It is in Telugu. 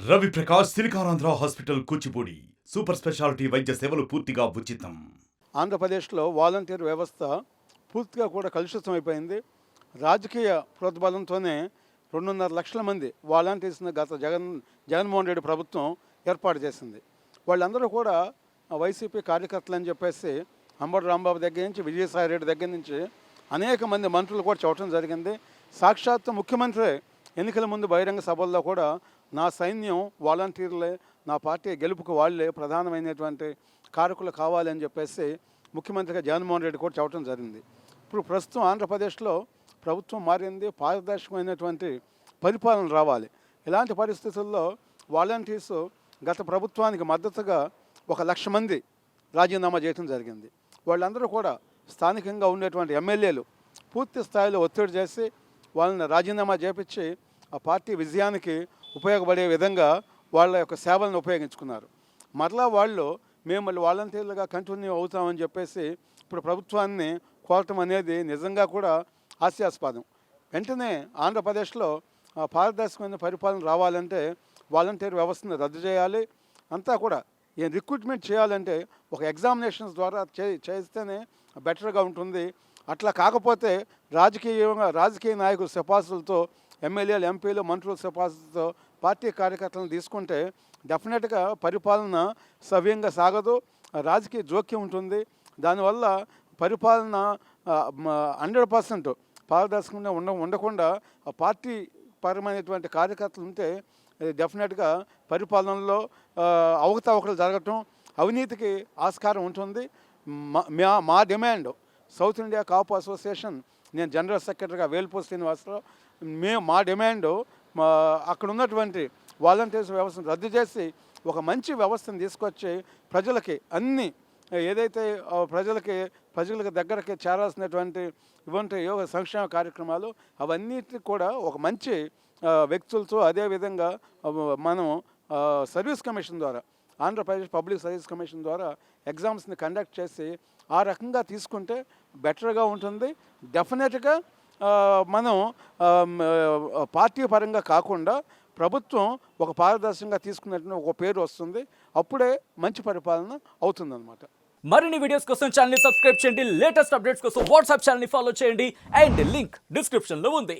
Ravi Prakash SiliconAndhra hospital Kuchipudi super speciality వైద్య సేవలు పూర్తిగా ఉచితం. ఆంధ్రప్రదేశ్లో వాలంటీర్ వ్యవస్థ పూర్తిగా కూడా కలుషితం అయిపోయింది. రాజకీయ ప్రోద్బలంతోనే 2.5 లక్షల మంది వాలంటీర్స్ని జగన్మోహన్ రెడ్డి ప్రభుత్వం ఏర్పాటు చేసింది. వాళ్ళందరూ కూడా వైసీపీ కార్యకర్తలు అని చెప్పేసి అంబటి రాంబాబు దగ్గర నుంచి విజయసాయి రెడ్డి దగ్గర నుంచి అనేక మంది మంత్రులు కూడా చెప్పడం జరిగింది. సాక్షాత్తు ముఖ్యమంత్రి ఎన్నికల ముందు బహిరంగ సభల్లో కూడా నా సైన్యం వాలంటీర్లే, నా పార్టీ గెలుపుకు వాళ్ళే ప్రధానమైనటువంటి కారకులు కావాలని చెప్పేసి ముఖ్యమంత్రిగా జగన్మోహన్ రెడ్డి కూడా చెప్పడం జరిగింది. ఇప్పుడు ప్రస్తుతం ఆంధ్రప్రదేశ్లో ప్రభుత్వం మారింది, పారదర్శకమైనటువంటి పరిపాలన రావాలి. ఇలాంటి పరిస్థితుల్లో వాలంటీర్స్ గత ప్రభుత్వానికి మద్దతుగా 1,00,000 మంది రాజీనామా చేయడం జరిగింది. వాళ్ళందరూ కూడా స్థానికంగా ఉండేటువంటి ఎమ్మెల్యేలు పూర్తి స్థాయిలో ఒత్తిడి చేసి వాళ్ళని రాజీనామా చేపించి ఆ పార్టీ విజయానికి ఉపయోగపడే విధంగా వాళ్ళ యొక్క సేవలను ఉపయోగించుకున్నారు. మరలా వాళ్ళు మేము మళ్ళీ వాలంటీర్లుగా కంటిన్యూ అవుతామని చెప్పేసి ఇప్పుడు ప్రభుత్వాన్ని కోరటం అనేది నిజంగా కూడా హాస్యాస్పదం. వెంటనే ఆంధ్రప్రదేశ్లో పారదర్శకమైన పరిపాలన రావాలంటే వాలంటీర్ వ్యవస్థను రద్దు చేయాలి. అంతా కూడా రిక్రూట్మెంట్ చేయాలంటే ఒక ఎగ్జామినేషన్స్ ద్వారా చేస్తేనే బెటర్గా ఉంటుంది. అట్లా కాకపోతే రాజకీయ నాయకుల సిఫార్సులతో ఎమ్మెల్యేలు, ఎంపీలు, మంత్రుల సిఫార్సులతో పార్టీ కార్యకర్తలను తీసుకుంటే డెఫినెట్గా పరిపాలన సవ్యంగా సాగదు, రాజకీయ జోక్యం ఉంటుంది. దానివల్ల పరిపాలన 100% పారదర్శకంగా ఉండకుండా పార్టీ పరమైనటువంటి కార్యకర్తలు ఉంటే డెఫినెట్గా పరిపాలనలో అవకతవకలు జరగటం, అవినీతికి ఆస్కారం ఉంటుంది. మా డిమాండ్ సౌత్ ఇండియా కాపు అసోసియేషన్, నేను జనరల్ సెక్రటరీగా వేల్పూర్ శ్రీనివాసరావు, మా డిమాండ్ అక్కడ ఉన్నటువంటి వాలంటీర్స్ వ్యవస్థను రద్దు చేసి ఒక మంచి వ్యవస్థను తీసుకొచ్చి ప్రజలకి అన్ని ఏదైతే ప్రజలకు దగ్గరకి చేరాల్సినటువంటి ఇటువంటి సంక్షేమ కార్యక్రమాలు అవన్నిటికి కూడా ఒక మంచి వ్యక్తులతో, అదేవిధంగా మనం సర్వీస్ కమిషన్ ద్వారా, ఆంధ్రప్రదేశ్ పబ్లిక్ సర్వీస్ కమిషన్ ద్వారా ఎగ్జామ్స్ని కండక్ట్ చేసి ఆ రకంగా తీసుకుంటే బెటర్గా ఉంటుంది. డెఫినెట్గా మనం పార్టీ పరంగా కాకుండా ప్రభుత్వం ఒక పారదర్శకంగా తీసుకున్నట్టు ఒక పేరు వస్తుంది. అప్పుడే మంచి పరిపాలన అవుతుందన్నమాట. మరిన్ని వీడియోస్ కోసం ఛానల్ ని సబ్స్క్రైబ్ చేయండి. లేటెస్ట్ అప్డేట్స్ కోసం వాట్సాప్ ఛానల్ ని ఫాలో చేయండి. అండ్ లింక్ డిస్క్రిప్షన్ లో ఉంది.